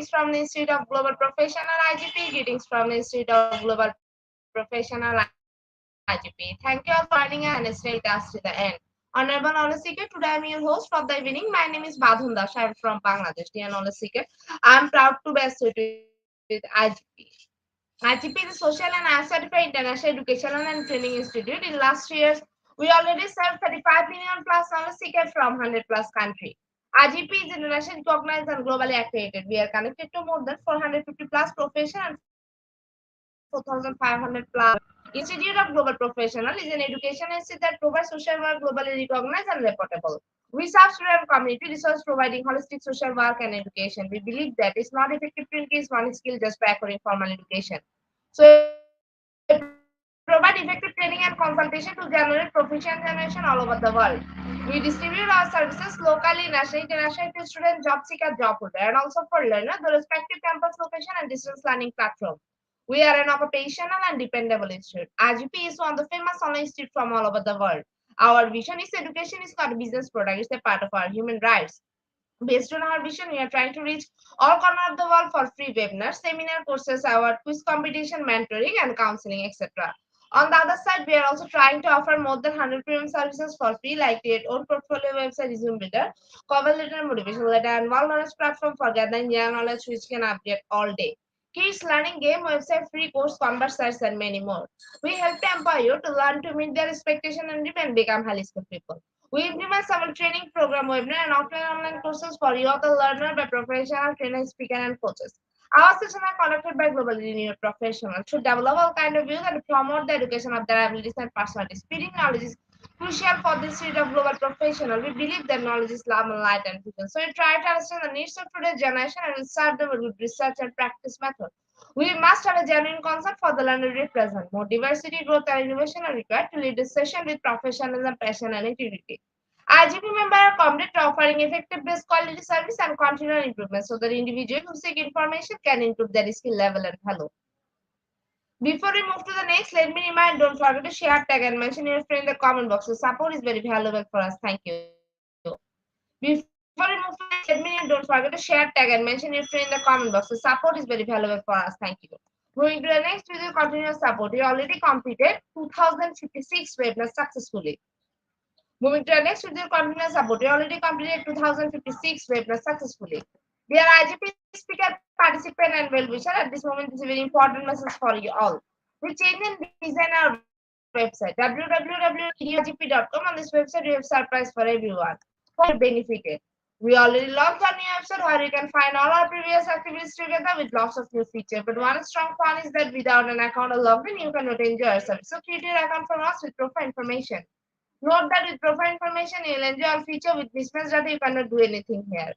Greetings from the Institute of Global Professional IGP. Greetings from the Institute of Global Professional IGP. Thank you all for joining us and staying with us to the end. Honorable Knowledge Seeker, today I am your host for the evening. My name is Badhun Das. I am from Bangladesh, dear Knowledge Seeker. I am proud to be associated with IGP. IGP is a social and certified international educational and training institute. In last years, we already served 35 million plus knowledge seekers from 100 plus countries. IGP is internationally recognized and globally accredited. We are connected to more than 450 plus professional and 4,500 plus. Institute of Global Professional is an education institute that provides social work globally recognized and reportable. We serve student and community resource providing holistic social work and education. We believe that it's not effective to increase one skill just by acquiring formal education. So we provide effective training and consultation to generate proficient generation all over the world. We distribute our services locally, nationally, internationally to students, job seeker, job holder, and also for learners, the respective campus location and distance learning platform. We are an occupational and dependable institute. RGP is one of the famous online institutes from all over the world. Our vision is education is not a business product, it's a part of our human rights. Based on our vision, we are trying to reach all corners of the world for free webinars, seminar courses, award, quiz competition, mentoring, and counseling, etc. On the other side, we are also trying to offer more than 100 premium services for free, like create own portfolio website, resume builder, cover letter, motivation letter, and one knowledge platform for gathering young knowledge which can update all day. Kids learning game website, free course, conversations, and many more. We help to empower you to learn to meet their expectation and become highly skilled people. We implement several training program, webinar, and offline online courses for youth and learner by professional trainers, speakers, and coaches. Our sessions are conducted by globally renowned professionals to develop all kind of views and promote the education of their abilities and personalities. Spreading knowledge is crucial for the state of global professional. We believe that knowledge is love and light and vision. So we try to understand the needs of today's generation and will serve them with research and practice methods. We must have a genuine concept for the learner to represent. More diversity, growth, and innovation are required to lead this session with professionalism, passion, and integrity. IGP members are committed to offering effective best quality service and continual improvement so that individuals who seek information can improve their skill level and value. Before we move to the next, let me remind, don't forget to share, tag, and mention your friend in the comment box. The support is very valuable for us. Thank you. Before we move to the next, let me don't forget to share, tag, and mention your friend in the comment box. The support is very valuable for us. Thank you. Moving to the next, with your continuous support, we already completed 2056 webinars successfully. Moving to the next, with your continuous support, we already completed 2056 webinars successfully. Dear IGP speaker, participant, and well-wisher, at this moment, this is a very important message for you all. We change and design our website, www.igp.com. On this website, we have surprise for everyone. Hope you benefited. We already launched our new website where you can find all our previous activities together with lots of new features. But one strong point is that without an account or login, you cannot enjoy our service. So create your account from us with profile information. Note that with profile information, you'll enjoy our feature. With mismatched data, you cannot do anything here.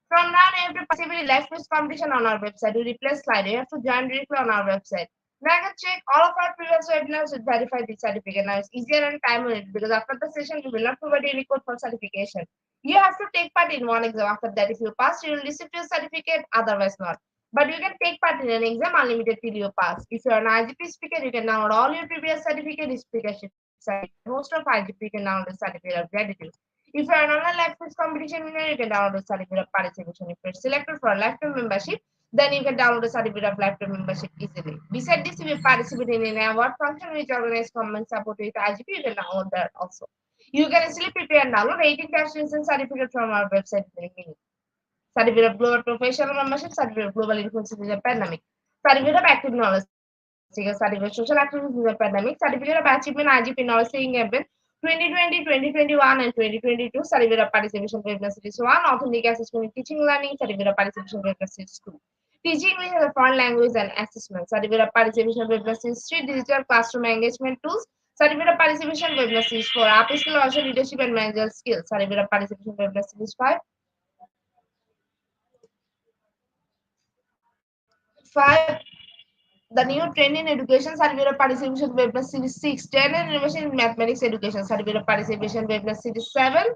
From now, you have to participate in live quiz competition on our website. You replace slide. You have to join directly on our website. Now I can check all of our previous webinars with verified the certificate. Now it's easier and time limit because after the session, we will not provide any code for certification. You have to take part in one exam. After that, if you pass, you will receive your certificate, otherwise not. But you can take part in an exam unlimited till you pass. If you are an IGP speaker, you can download all your previous certificate, speakership certificate. Most of IGP can download the certificate of gratitude. If you are an online live quiz competition winner, you can download the certificate of participation. If you're selected for a lifetime membership, then you can download the certificate of lifetime membership easily. Besides this, if you participate in an award function which organizes common support with IGP, you can download that also. You can easily prepare and download 18 cash and certificate from our website. Certificate of Global Professional Membership, Certificate of Global Influence in the Pandemic, Certificate of Active Knowledge Seeker, Certificate of Social Activities in the Pandemic, Certificate of Achievement IGP Knowledge Seeking Campaign 2020, 2021, and 2022, Certificate of Participation Webinar Series 1, Authentic Assessment in Teaching Learning, Certificate of Participation Webinar Series 2. Teaching English as a foreign language and assessment, Certificate of Participation Webinar Series 3, Digital Classroom Engagement Tools, Certificate of Participation Webinar Series 4, Upskill also Leadership and Managerial Skills, Certificate of Participation Webinar Series 5. 5. The new training education certificate of participation webinar series 6, training innovation in mathematics education certificate of participation webinar series 7,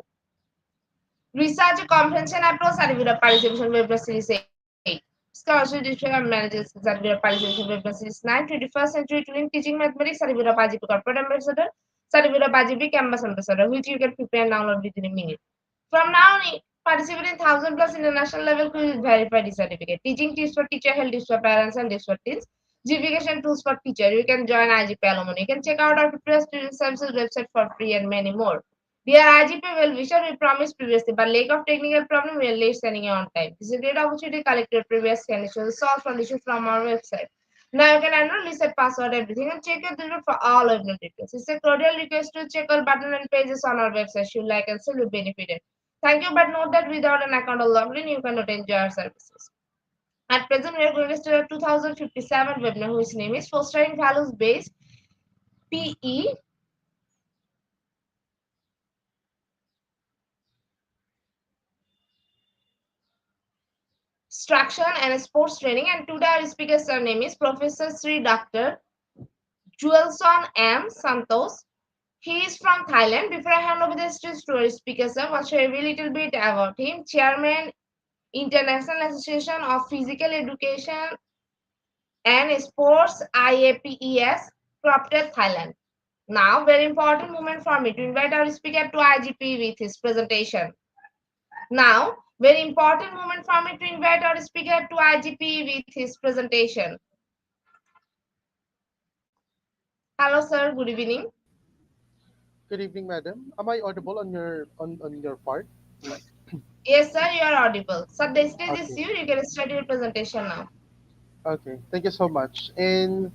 research comprehension approach certificate of participation webinar series 8, scholarship district and managers certificate of participation webinar series 9, 21st century turing teaching mathematics certificate of IGP corporate ambassador certificate of IGP campus ambassador, which you can prepare and download within a minute. From now, Participate in 1,000 plus international level quiz with verified certificate. Teaching tips for teacher, health tips for parents, and tips for teens. Gamification tools for teacher. You can join IGP alumni. You can check out our previous student services website for free and many more. Dear IGP well-wisher, we promised previously, but lack of technical problem, we are late sending you on time. This is a great opportunity to collect your previous conditions, solve conditions from our website. Now you can enroll, reset password, everything, and check your details for all of your details. It's a cordial request to check our button and pages on our website. You like and still be benefited. Thank you, but note that without an account or login, you cannot enjoy our services. At present, we are going to start a 2057 webinar whose name is Fostering Values Based PE Instruction and Sports Training. And today our speaker's name is Professor Sri Dr. Juelson M. Santos. He is from Thailand. Before I hand over this to our speaker, sir, I want to share a little bit about him. Chairman, International Association of Physical Education and Sports IAPES, Cropted, Thailand. Now, very important moment for me to invite our speaker to IGP with his presentation. Now, very important moment for me to invite our speaker to IGP with his presentation. Hello, sir. Good evening. Good evening, madam. Am I audible on your part? Yes, sir. You are audible. Sir, the stage is Okay. you. You can start your presentation now. Okay. Thank you so much. And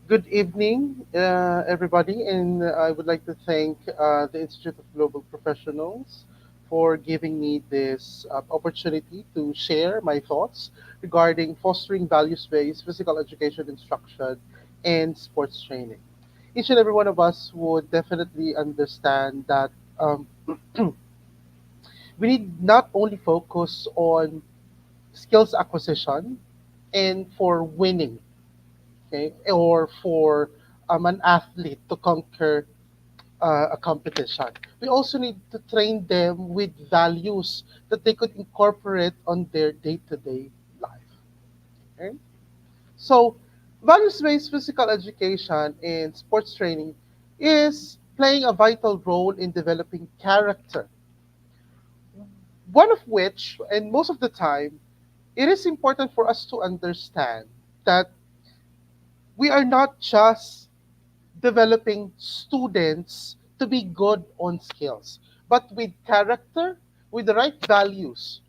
good evening, everybody. And I would like to thank the Institute of Global Professionals for giving me this opportunity to share my thoughts regarding fostering values-based physical education instruction and sports training. Each and every one of us would definitely understand that we need not only focus on skills acquisition and for winning, okay, or for an athlete to conquer a competition. We also need to train them with values that they could incorporate on their day-to-day life. Okay? So, values-based physical education and sports training is playing a vital role in developing character. One of which, and most of the time, it is important for us to understand that we are not just developing students to be good on skills, but with character, with the right values,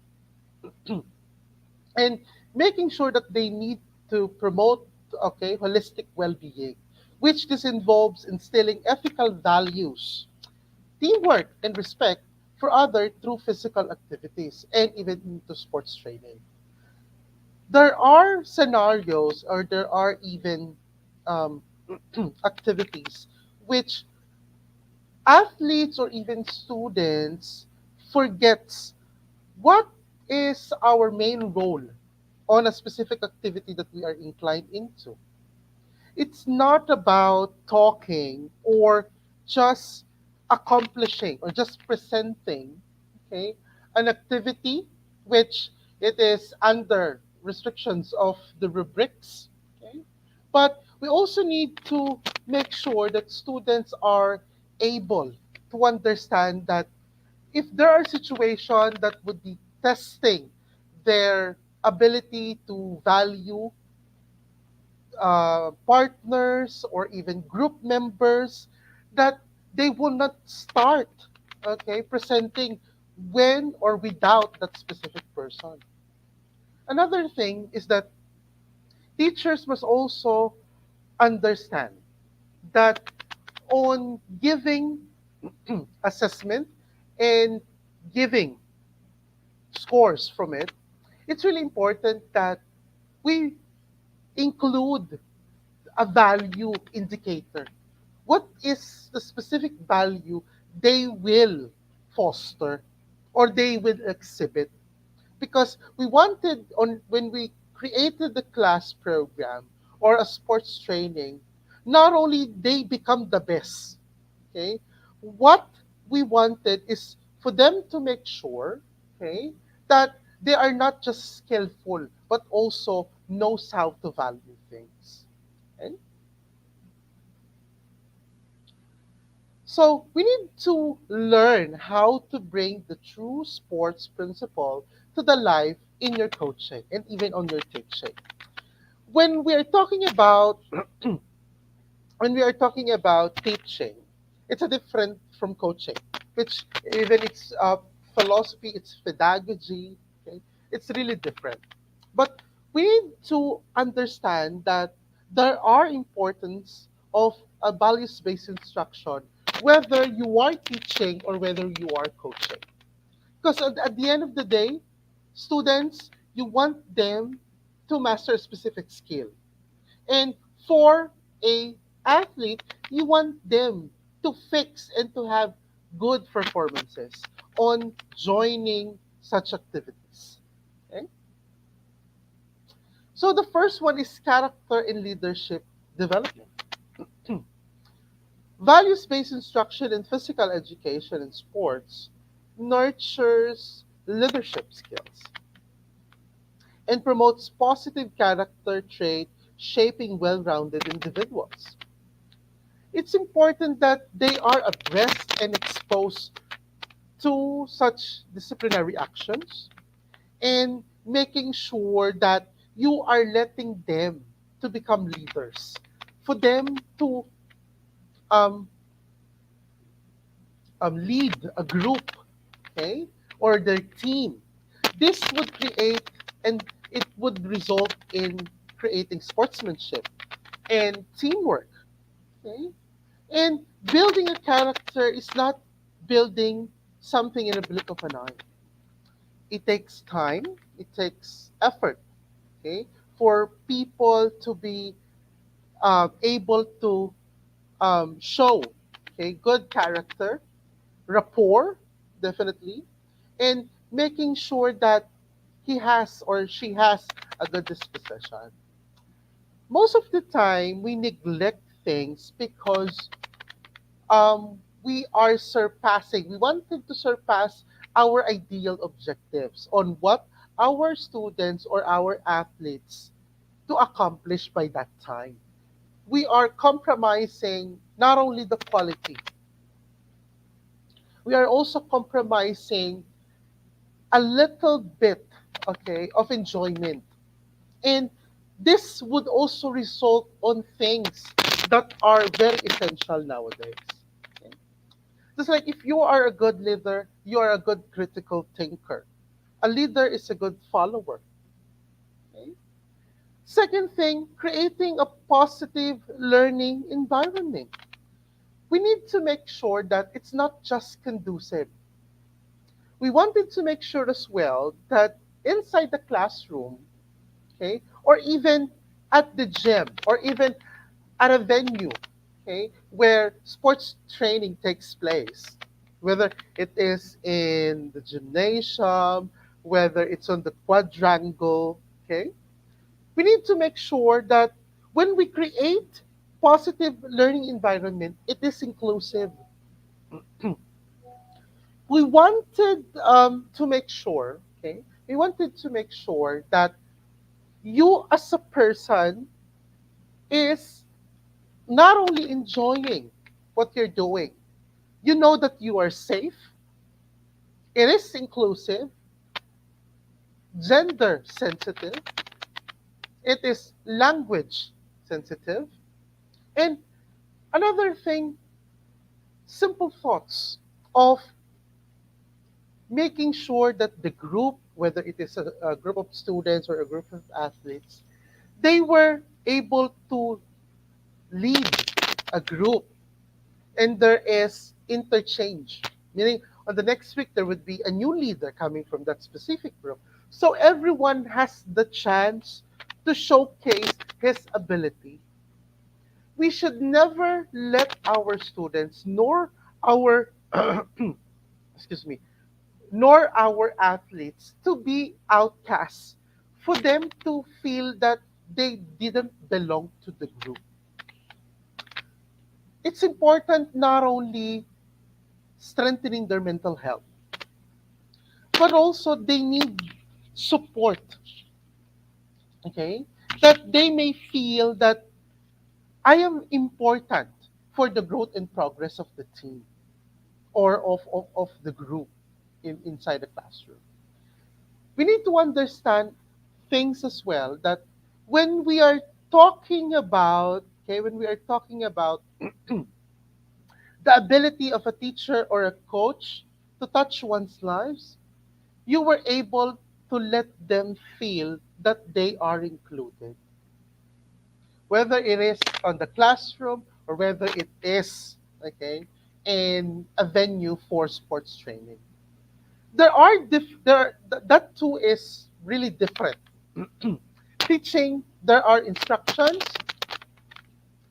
and making sure that they need to promote holistic well-being, which this involves instilling ethical values, teamwork, and respect for others through physical activities and even into sports training. There are scenarios or there are even um, activities which athletes or even students forgets what is our main role on a specific activity that we are inclined into. It's not about talking or just accomplishing or just presenting, okay, an activity which it is under restrictions of the rubrics, okay, but we also need to make sure that students are able to understand that if there are situations that would be testing their ability to value partners or even group members, that they will not start presenting when or without that specific person. Another thing is that teachers must also understand that on giving assessment and giving scores from it, it's really important that we include a value indicator. What is the specific value they will foster or they will exhibit? Because we wanted on when we created the class program or a sports training, not only they become the best, okay, what we wanted is for them to make sure, okay, that they are not just skillful but also knows how to value things. Okay? So we need to learn how to bring the true sports principle to the life in your coaching and even on your teaching. When we are talking about when we are talking about teaching, it's a different from coaching, which even it's philosophy, it's pedagogy, okay? It's really different. But we need to understand that there are importance of a values-based instruction, whether you are teaching or whether you are coaching. Because at the end of the day, students, you want them to master a specific skill. And for a athlete, you want them to fix and to have good performances on joining such activities. Okay? So the first one is character and leadership development. Values-based instruction in physical education and sports nurtures leadership skills and promotes positive character trait shaping well-rounded individuals. It's important that they are addressed and exposed to such disciplinary actions and making sure that you are letting them to become leaders, for them to um, lead a group, okay, or their team. This would create and it would result in creating sportsmanship and teamwork. Okay? And building a character is not building something in a blink of an eye. It takes time, it takes effort, okay, for people to be able to show, okay, good character, rapport, definitely, and making sure that he has or she has a good disposition. Most of the time, we neglect things because we are surpassing, we wanted to surpass our ideal objectives on what our students or our athletes to accomplish by that time. We are compromising not only the quality, we are also compromising a little bit, okay, of enjoyment. And this would also result on things that are very essential nowadays. Okay? Just like if you are a good leader, you are a good critical thinker. A leader is a good follower. Okay? Second thing, creating a positive learning environment. We need to make sure that it's not just conducive. We wanted to make sure as well that inside the classroom, okay, or even at the gym, or even at a venue, okay, where sports training takes place, whether it is in the gymnasium, whether it's on the quadrangle, okay, we need to make sure that when we create positive learning environment, it is inclusive. We wanted to make sure, okay, we wanted to make sure that you as a person is not only enjoying what you're doing, you know that you are safe, it is inclusive, gender sensitive, it is language sensitive, and another thing, simple thoughts of making sure that the group, whether it is a group of students or a group of athletes, they were able to lead a group and there is interchange, meaning on the next week there would be a new leader coming from that specific group. So everyone has the chance to showcase his ability. We should never let our students nor our excuse me, nor our athletes to be outcasts, for them to feel that they didn't belong to the group. It's important not only strengthening their mental health, but also they need support, okay? That they may feel that I am important for the growth and progress of the team or of the group inside the classroom. We need to understand things as well that when we are talking about, okay, when we are talking about the ability of a teacher or a coach to touch one's lives, you were able to let them feel that they are included. Whether it is on the classroom or whether it is, okay, in a venue for sports training. That too is really different. Teaching, there are instructions,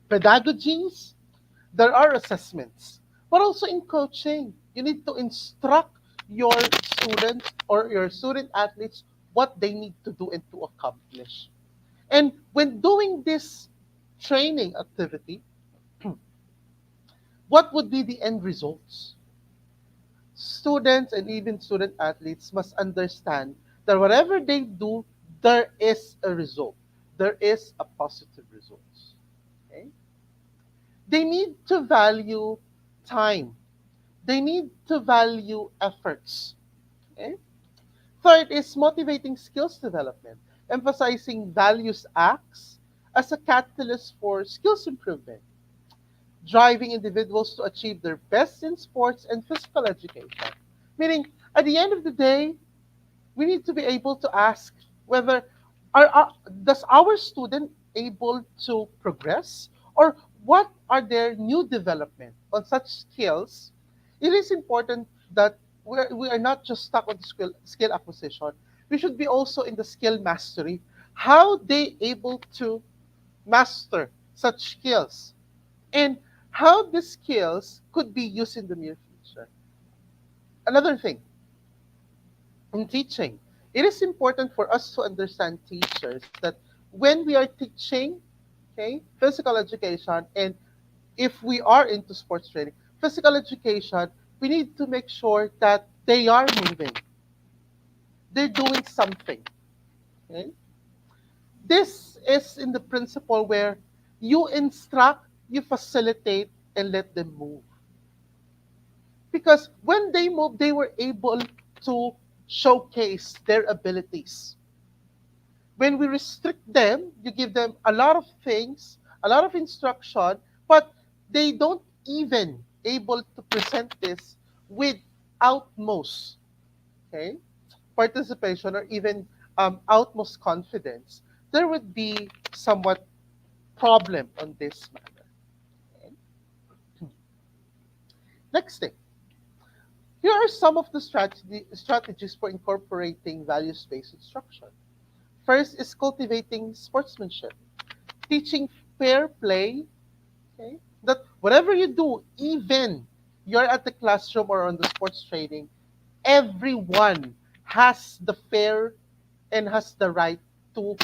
pedagogies, there are assessments. But also in coaching, you need to instruct your students or your student athletes what they need to do and to accomplish. And when doing this training activity, what would be the end results? Students and even student athletes must understand that whatever they do, there is a result. There is a positive result. Okay? They need to value time. They need to value efforts. Okay? Third is motivating skills development, emphasizing values acts as a catalyst for skills improvement, driving individuals to achieve their best in sports and physical education. Meaning, at the end of the day, we need to be able to ask whether does our student able to progress or what are their new development on such skills. It is important that we are not just stuck on the skill acquisition. We should be also in the skill mastery. How they able to master such skills and how the skills could be used in the near future. Another thing, in teaching, it is important for us to understand teachers that when we are teaching, okay, physical education, and if we are into sports training, physical education, we need to make sure that they are moving, they're doing something. Okay? This is in the principle where you instruct, you facilitate, and let them move. Because when they move, they were able to showcase their abilities. When we restrict them, you give them a lot of things, a lot of instruction, but they don't even able to present this with utmost, okay, participation or even utmost confidence. There would be somewhat problem on this matter. Okay? Next thing, here are some of the strategies for incorporating values-based instruction. First is cultivating sportsmanship, teaching fair play, okay? That whatever you do, even you're at the classroom or on the sports training, everyone has the fair and has the right to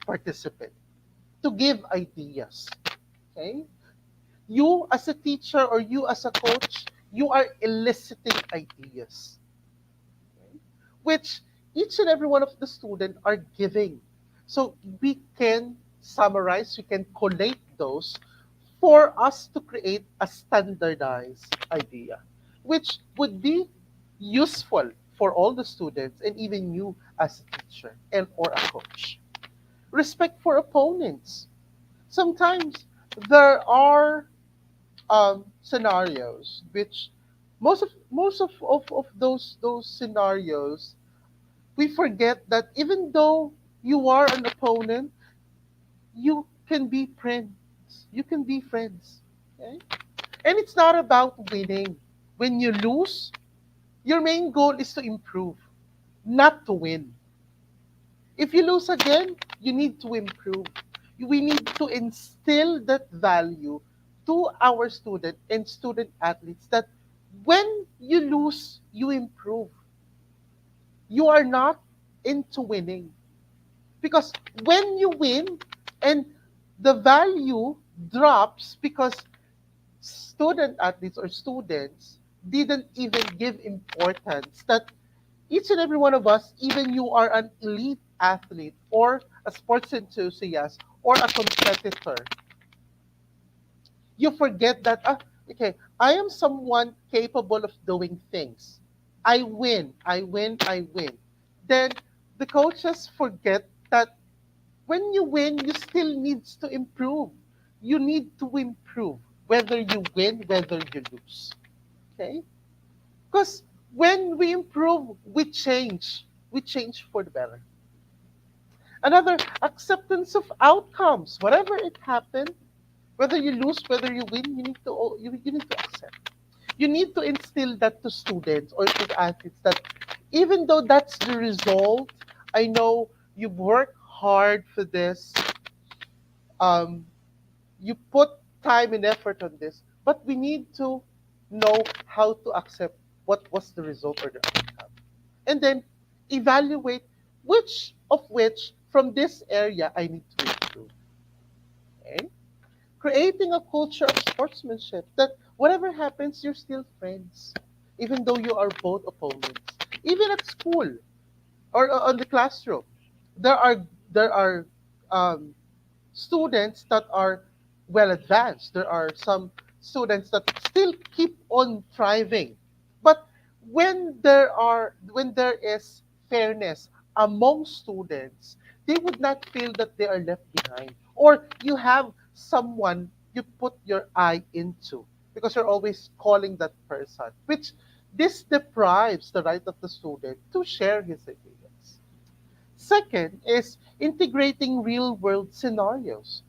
participate, to give ideas. Okay? You as a teacher or you as a coach, you are eliciting ideas, okay, which each and every one of the students are giving. So we can summarize, we can collate those for us to create a standardized idea, which would be useful for all the students and even you as a teacher and or a coach. Respect for opponents. Sometimes there are scenarios which most of those scenarios we forget that even though you are an opponent, you can be friends. You can be friends. Okay? And it's not about winning. When you lose, your main goal is to improve, not to win. If you lose again, you need to improve. We need to instill that value to our student and student athletes that when you lose, you improve. You are not into winning. Because when you win and the value drops because student athletes or students didn't even give importance that each and every one of us, even you are an elite athlete or a sports enthusiast or a competitor, You forget that, okay, I am someone capable of doing things. I win, I win, I win. Then the coaches forget that when you win, you still needs to improve. You need to improve, whether you win, whether you lose. Okay? Because when we improve, we change. We change for the better. Another, acceptance of outcomes. Whatever it happened, whether you lose, whether you win, you need to accept. You need to instill that to students or to athletes that even though that's the result, I know you've worked hard for this. Um, you put time and effort on this, but we need to know how to accept what was the result or the outcome. And then evaluate which from this area I need to improve. Okay? Creating a culture of sportsmanship that whatever happens, you're still friends, even though you are both opponents. Even at school or on the classroom, there are um, students that are well advanced. There are some students that still keep on thriving. But when there is fairness among students, they would not feel that they are left behind. Or you have someone you put your eye into because you're always calling that person, which this deprives the right of the student to share his opinions. Second is integrating real world scenarios,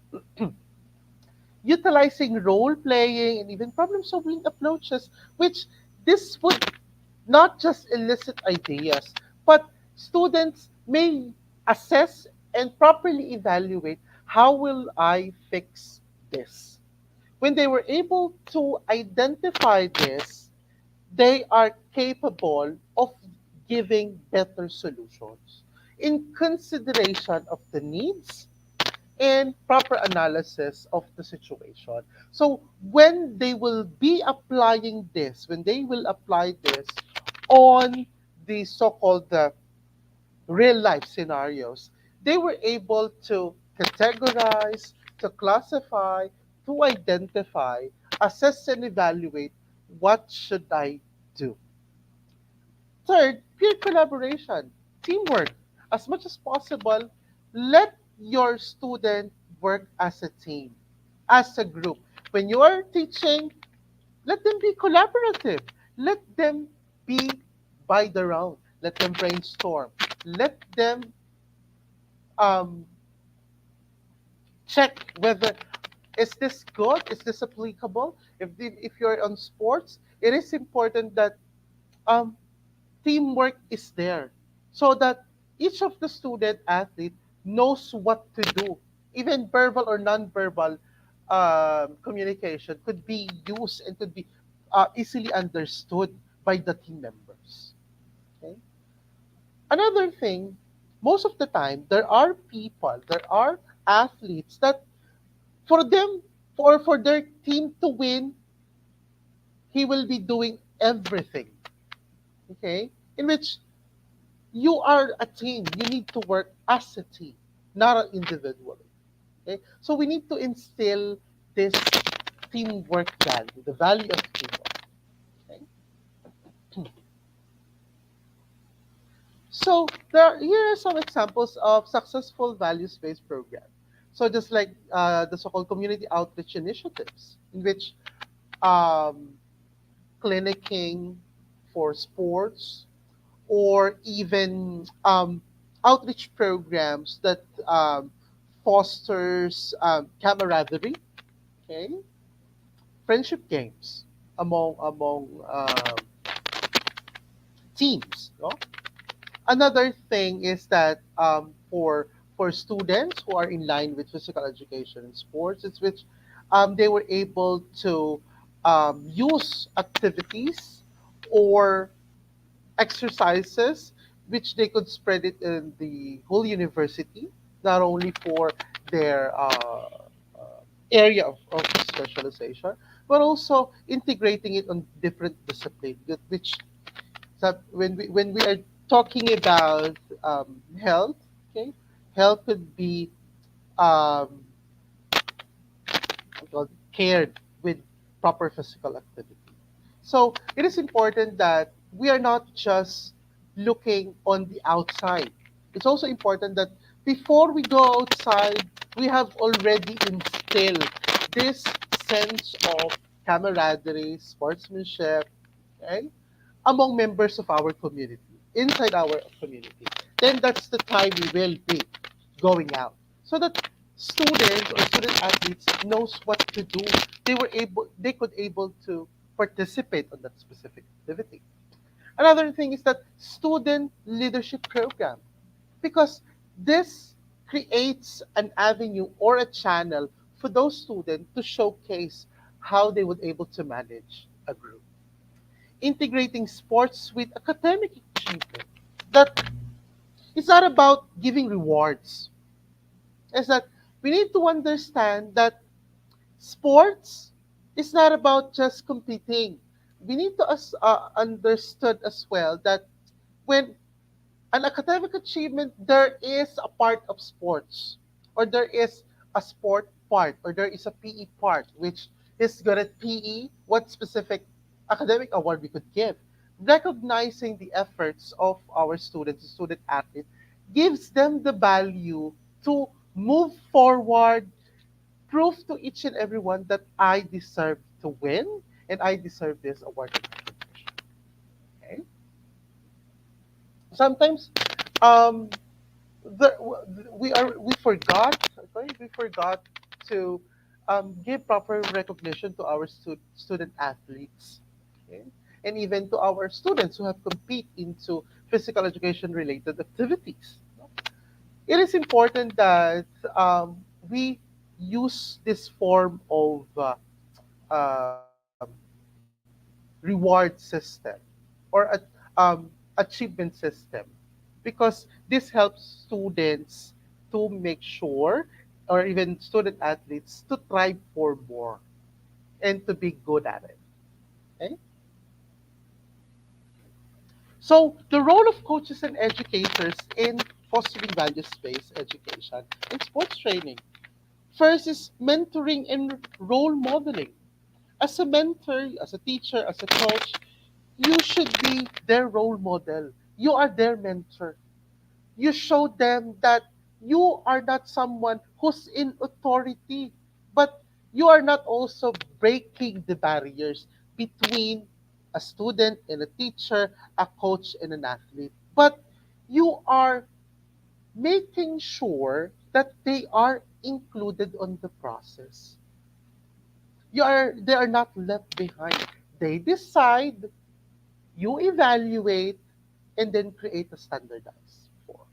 utilizing role playing and even problem solving approaches, which this would not just elicit ideas, but students may assess and properly evaluate how will I fix this. When they were able to identify this, they are capable of giving better solutions in consideration of the needs and proper analysis of the situation. So when they will be applying this, when they will apply this on the so-called real life scenarios, they were able to categorize, to classify, to identify, assess and evaluate what should I do. Third, peer collaboration, teamwork. As much as possible, let your student work as a team, as a group. When you are teaching, let them be collaborative. Let them be by their own. Let them brainstorm. Let them um, check whether is this good, is this applicable. If you're on sports, it is important that um, teamwork is there so that each of the student athlete knows what to do. Even verbal or non-verbal communication could be used and could be easily understood by the team members. Okay? Another thing, most of the time, there are athletes that for them, for their team to win, he will be doing everything. Okay? In which you are a team. You need to work as a team, not individually. Okay? So we need to instill this teamwork value, the value of teamwork. Okay? So here are some examples of successful values-based program. So just like the so-called community outreach initiatives, in which um, clinicking for sports, or even outreach programs that fosters camaraderie, okay, friendship games among teams. No? Another thing is that for students who are in line with physical education and sports, it's which they were able to use activities or exercises which they could spread it in the whole university, not only for their area of specialization, but also integrating it on different disciplines. Which when we are talking about health, okay, health could be um, cared with proper physical activity. So it is important that we are not just looking on the outside. It's also important that before we go outside, we have already instilled this sense of camaraderie, sportsmanship, okay, among members of our community, inside our community. Then that's the time we will be going out. So that students or student athletes knows what to do. They could able to participate on that specific activity. Another thing is that student leadership program, because this creates an avenue or a channel for those students to showcase how they would able to manage a group. Integrating sports with academic achievement. That it's not about giving rewards. It's that we need to understand that sports is not about just competing. We need to understood as well that when an academic achievement, there is a part of sports, or there is a sport part, or there is a PE part, which is good at PE. What specific academic award we could give? Recognizing the efforts of our students, student athletes, gives them the value to move forward, prove to each and everyone that I deserve to win and I deserve this award. Okay? Sometimes um, the, we forgot, okay, we forgot to give proper recognition to our student athletes, okay? And even to our students who have compete into physical education related activities. It is important that we use this form of reward system or achievement system, because this helps students to make sure, or even student athletes to strive for more and to be good at it. Okay? So the role of coaches and educators in fostering values-based education in sports training. First is mentoring and role modeling. As a mentor, as a teacher, as a coach, you should be their role model. You are their mentor. You show them that you are not someone who's in authority, but you are not also breaking the barriers between a student and a teacher, a coach and an athlete. But you are making sure that they are included on the process. They are not left behind. They decide, you evaluate, and then create a standardized form.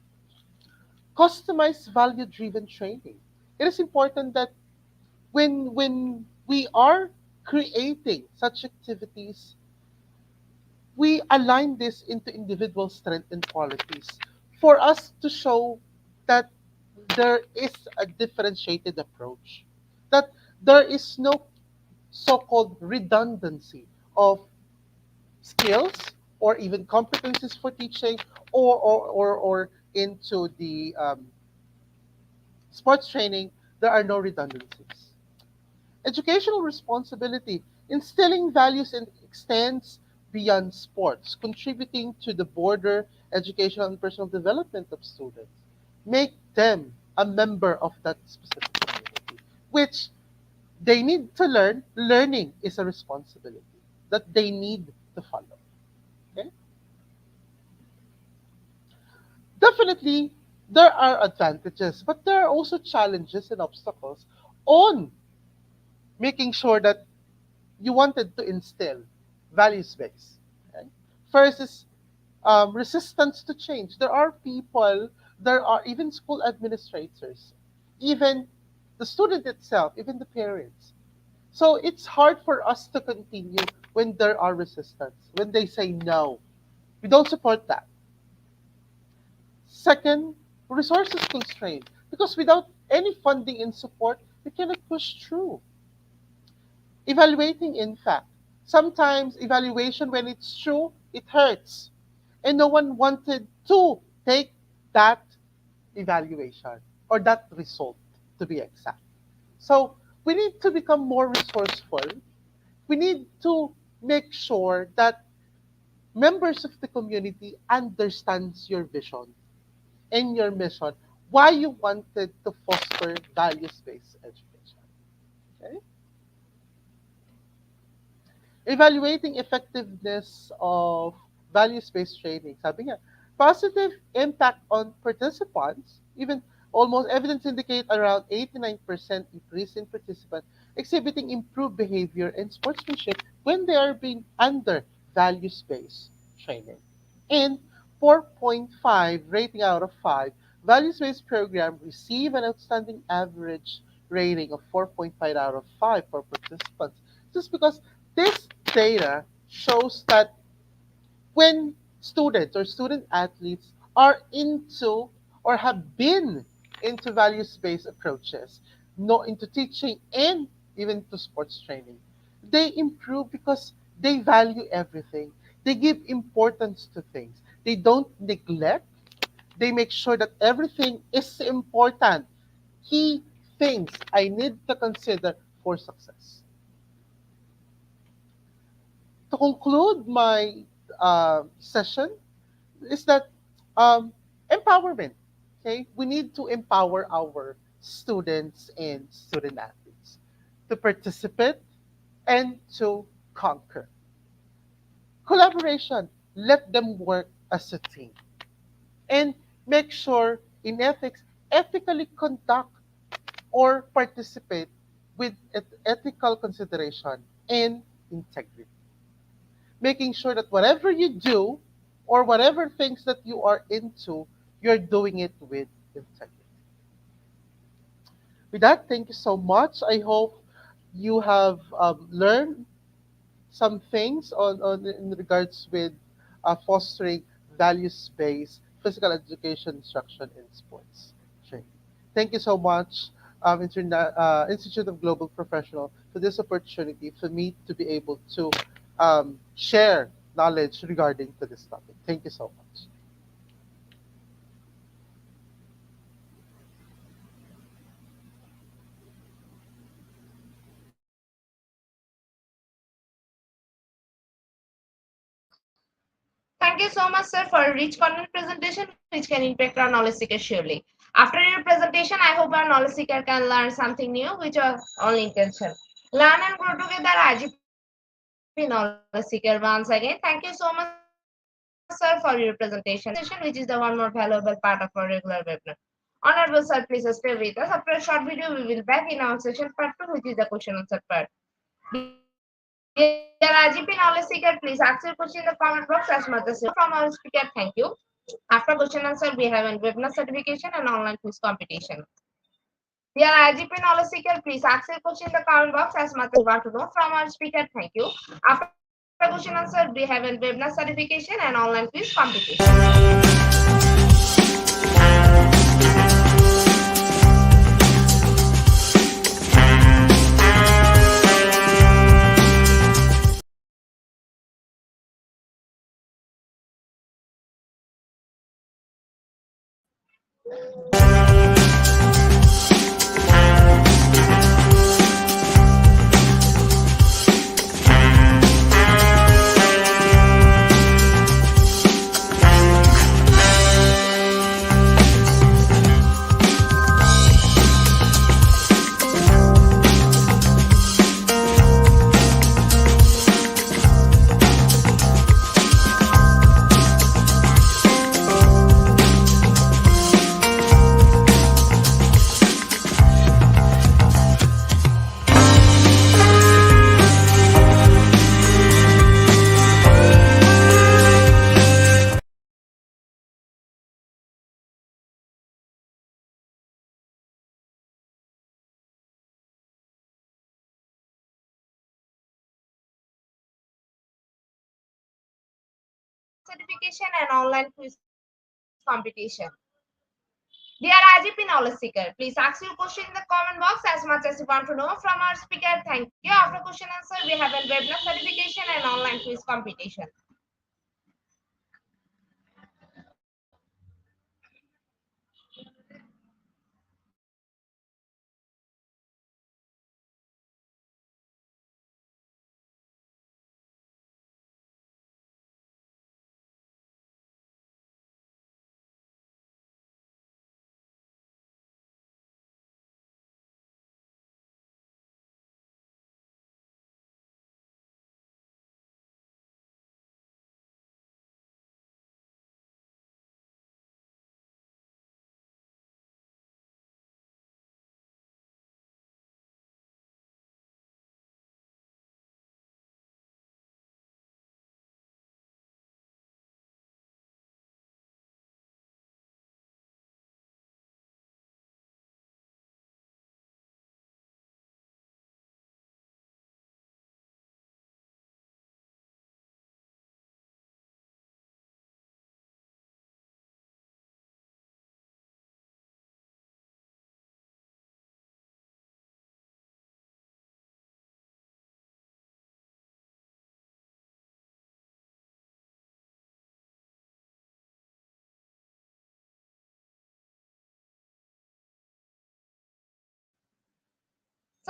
Customized value driven training. It is important that when we are creating such activities, we align this into individual strength and qualities for us to show that there is a differentiated approach, that there is no so-called redundancy of skills or even competencies for teaching, or into the sports training. There are no redundancies. Educational responsibility, instilling values and extends beyond sports, contributing to the broader educational and personal development of students. Make them a member of that specific community, which they need to learn. Learning is a responsibility that they need to follow. Okay? Definitely, there are advantages, but there are also challenges and obstacles on making sure that you wanted to instill values based. Okay? First is resistance to change. There are people, there are even school administrators, even the student itself, even the parents. So it's hard for us to continue when there are resistance, when they say no. We don't support that. Second, resources constraint. Because without any funding and support, we cannot push through. Evaluating, in fact. Sometimes evaluation, when it's true, it hurts. And no one wanted to take that evaluation or that result, to be exact. So we need to become more resourceful we need to make sure that members of the community understands your vision and your mission, why you wanted to foster values-based education. Okay? Evaluating effectiveness of values-based training. Sabi nga, positive impact on participants, even almost evidence indicate around 89% increase in participants exhibiting improved behavior and sportsmanship when they are being under values-based training. And 4.5 rating out of 5, values-based program receive an outstanding average rating of 4.5 out of 5 for participants. Just because this data shows that when students or student athletes are into or have been into values-based approaches, no into teaching and even to sports training, they improve because they value everything. They give importance to things. They don't neglect. They make sure that everything is important. Key things I need to consider for success. To conclude my session is that um, empowerment. Okay, we need to empower our students and student athletes to participate and to conquer. Collaboration. Let them work as a team and make sure in ethics ethically conduct or participate with ethical consideration and integrity, making sure that whatever you do or whatever things that you are into, you're doing it with integrity. With that, thank you so much. I hope you have learned some things on in regards with fostering values-based physical education instruction in sports training. Thank you so much, Institute of Global Professional, for this opportunity for me to be able to share knowledge regarding to this topic. Thank you so much. Thank you so much, sir, for a rich content presentation which can impact our knowledge seekers surely. After your presentation, I hope our knowledge seeker can learn something new, which are only intention. Learn and grow together, IGP knowledge seeker. Once again, thank you so much, sir, for your presentation, which is the one more valuable part of our regular webinar. Honorable sir, please stay with us. After a short video, we will back in our session part 2, which is the question answer part. Dear IGP knowledge seeker, please ask your question in the comment box as much as you want to know from our speaker. Thank you. After question answer, we have an webinar certification and online quiz competition. Dear IGP knowledge seeker, please ask your question in the comment box as much as you want to know from our speaker. Thank you. After question answer, we have a webinar certification and online quiz competition. Certification and online quiz competition. Dear IGP knowledge seeker, please ask your question in the comment box as much as you want to know from our speaker. Thank you. After question answer, we have a webinar certification and online quiz competition.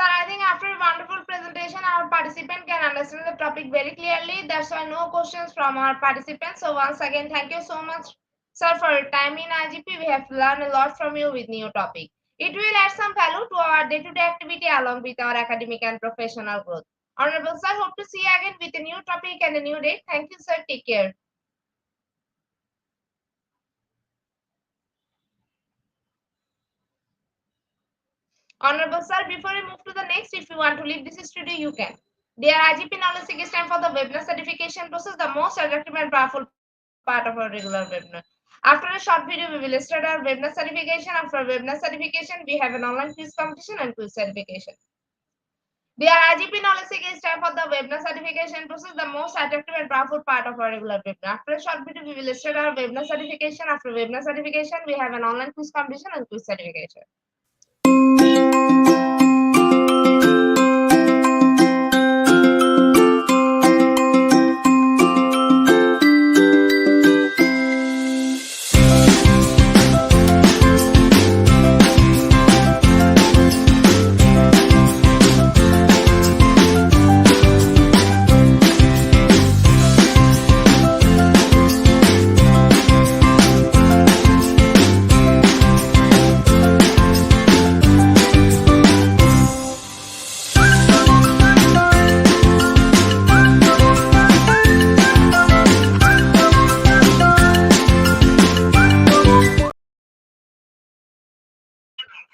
Sir, I think after a wonderful presentation, our participant can understand the topic very clearly. That's why no questions from our participants. So once again, thank you so much, sir, for your time in IGP. We have learned a lot from you with new topic. It will add some value to our day-to-day activity along with our academic and professional growth. Honorable sir, hope to see you again with a new topic and a new date. Thank you, sir. Take care. Honorable sir, before we move to the next, if you want to leave this studio, you can. Dear IGP Knowledge Seek, it's time for the webinar certification process, the most attractive and powerful part of our regular webinar. After a short video, we will start our webinar certification. After webinar certification, we have an online quiz competition and quiz certification. Dear IGP Knowledge Seek, it's time for the webinar certification process, the most attractive and powerful part of our regular webinar. After a short video, we will start our webinar certification. After webinar certification, we have an online quiz competition and quiz certification.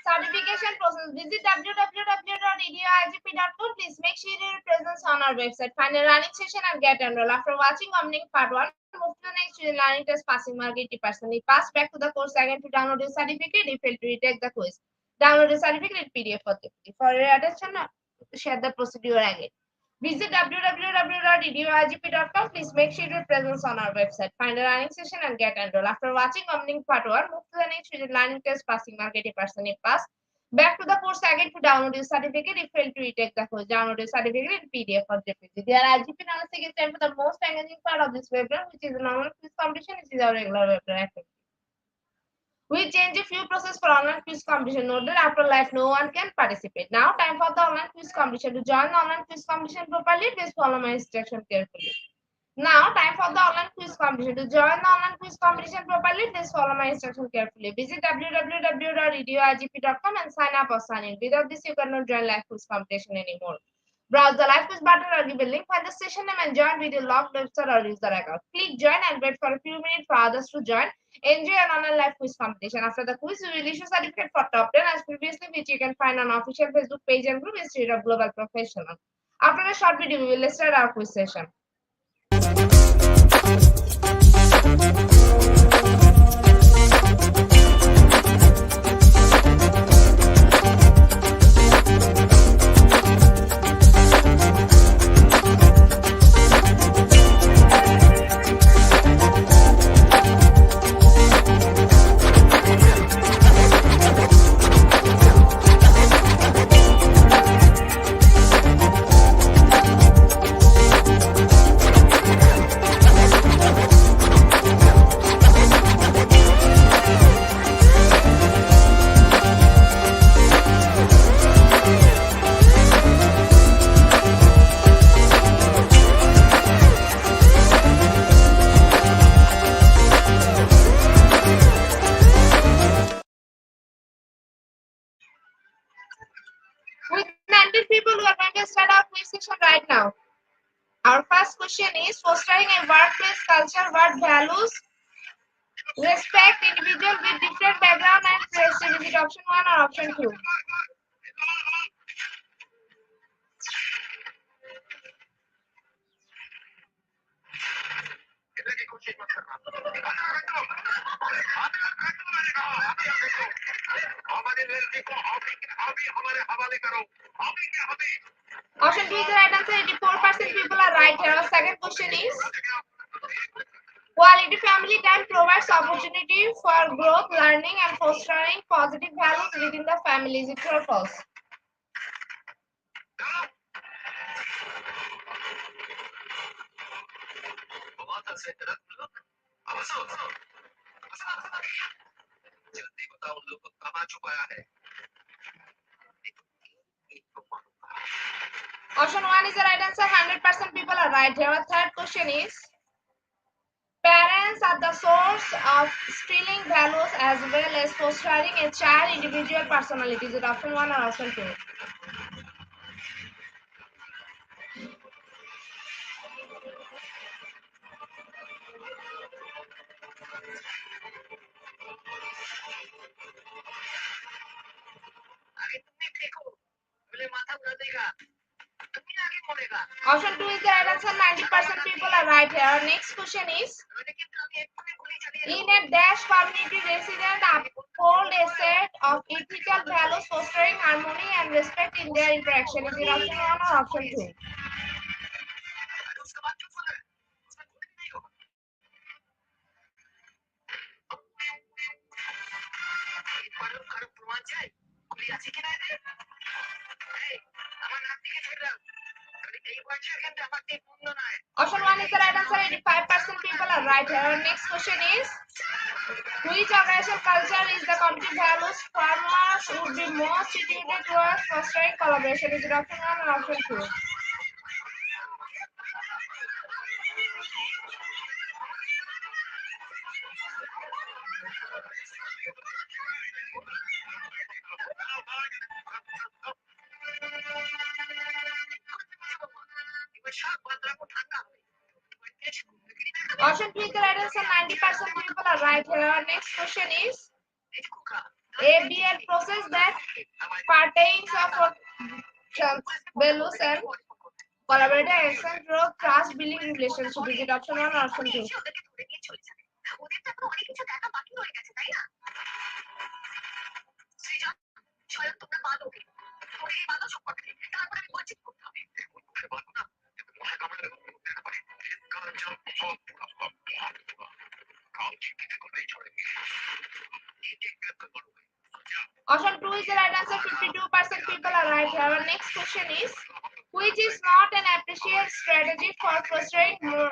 Certification process. Visit www.eduigp.com. Please make sure your presence on our website. Find a running session and get enrolled. After watching Omning Part 1, move to the next student learning test passing mark 80%. Pass back to the course again to download your certificate. If fail to retake the quiz, download the certificate in PDF for your attention. Share the procedure again. Visit www.eduigp.com. Please make sure your presence on our website. Find a running session and get enrolled. After watching Omning Part 1, move to the next student learning test passing mark 80%. If pass, back to the course again to download your certificate. If fail to retake the course, download your certificate in PDF or JPG. Dear IGP Knowledge Seek, it's time for the most engaging part of this webinar, which is an online quiz competition, which is our regular webinar activity. We change a few process for online quiz competition. Note that after live, no one can participate. Now, time for the online quiz competition. To join the online quiz competition properly, please follow my instruction carefully. Now, time for the online quiz competition. To join the online quiz competition properly, please follow my instruction carefully. Visit www.eduigp.com and sign up or sign in. Without this, you cannot join live quiz competition anymore. Browse the live quiz button or give a link, find the session name and join with your logged website or user account. Click join and wait for a few minutes for others to join. Enjoy an online live quiz competition. After the quiz, we will issue certificate for top 10 as previously, which you can find on official Facebook page and group Institute of Global Professional. After a short video, we will start our quiz session. With 90 people, we are going to start our quiz session right now. Our first question is fostering a workplace culture what values respect individuals with different background and traits. Is it option 1 or option 2? Option 2 is the right answer. 84% people are right here. Our second question is quality family time provides opportunity for growth, learning, and fostering positive values within the family. Is it true or false? Option 1 is the right answer. 100% people are right here. Our third question is, parents are the source of stealing values as well as fostering a child individual personality. Is it option 1 or option 2? Option 2 is the right answer. 90% people are right here. Our next question is, in a dash community, residents uphold a set of ethical values fostering harmony and respect in their interaction. Is it option 1 or option 2? Option 1 is the right answer. 85% people are right here. Our next question is, which organizational culture is the competitive values farmers would be most suited towards fostering collaboration? Is it option 1 or option 2? Option 2 is the right answer. 90% people are right here. Our next question is, ABL process that pertains of values and collaborative action through trust building relationship. Is it option 1 or option 2? Option 2 is the right answer. 52% people are right here. Our next question is, which is not an appreciated strategy for fostering more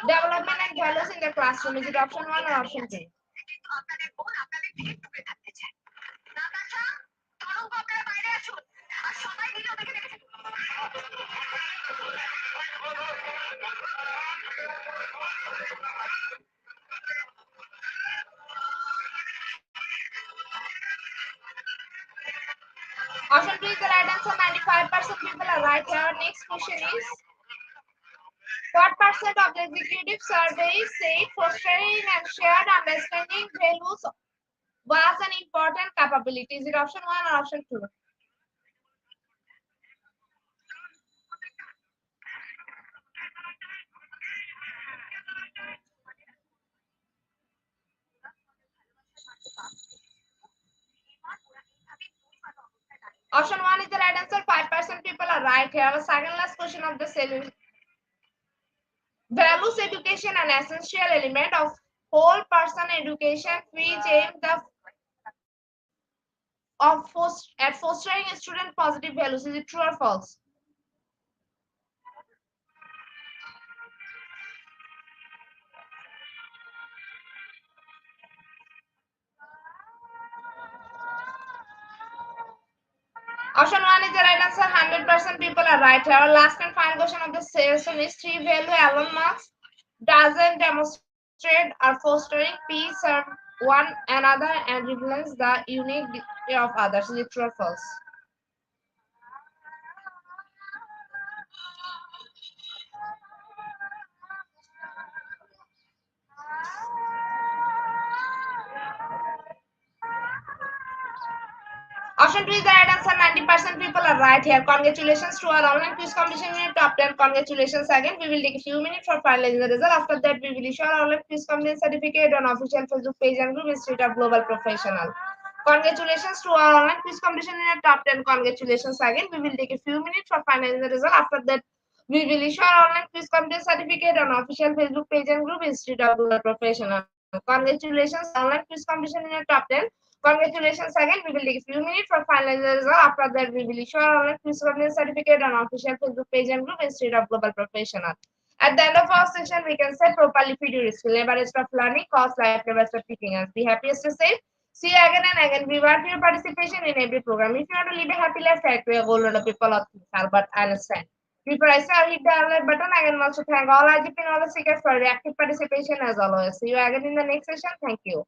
development and values in the classroom? Is it option 1 or option 2? Option 2 is the right answer. 95% people are right here. Our next question is, what percent of the executive surveys say fostering and shared understanding values was an important capability? Is it option 1 or option 2? Option 1 is the right answer. 5% people are right here. Our second last question of the session. Values education an essential element of whole person education which aim at fostering a student positive values. Is it true or false? Option 1 is the right answer. 100% people are right here. Our last and final question of the session is, three value Elon Musk doesn't demonstrate are fostering peace, serve one another, and reveals the uniqueness of others. Is it true or false? Option 2 is the right answer. 90% people are right here. Congratulations to our online quiz competition in top 10. Congratulations again. We will take a few minutes for finalizing the result. After that, we will issue our online quiz competition certificate on official Facebook page and group Institute of Global Professional. Congratulations to our online quiz competition in top 10. Congratulations again. We will take a few minutes for finalizing the result. After that, we will issue our online quiz competition certificate on official Facebook page and group Institute of Global Professional. Congratulations, online quiz competition in top 10. Congratulations again. We will take a few minutes for finalizing the result. After that, we will issue our online quiz competition certificate on official Facebook page and group Institute of Global Professional. At the end of our session, we can say properly feed your skill. Never stop learning, cause life never stop teaching us. Be happiest to say. See you again and again. We want your participation in every program. If you want to live a happy life, try to a goal of people of Albert Einstein. Before I say hit the alert button, I can also thank all IGP knowledge seekers for their active participation as always. See you again in the next session. Thank you.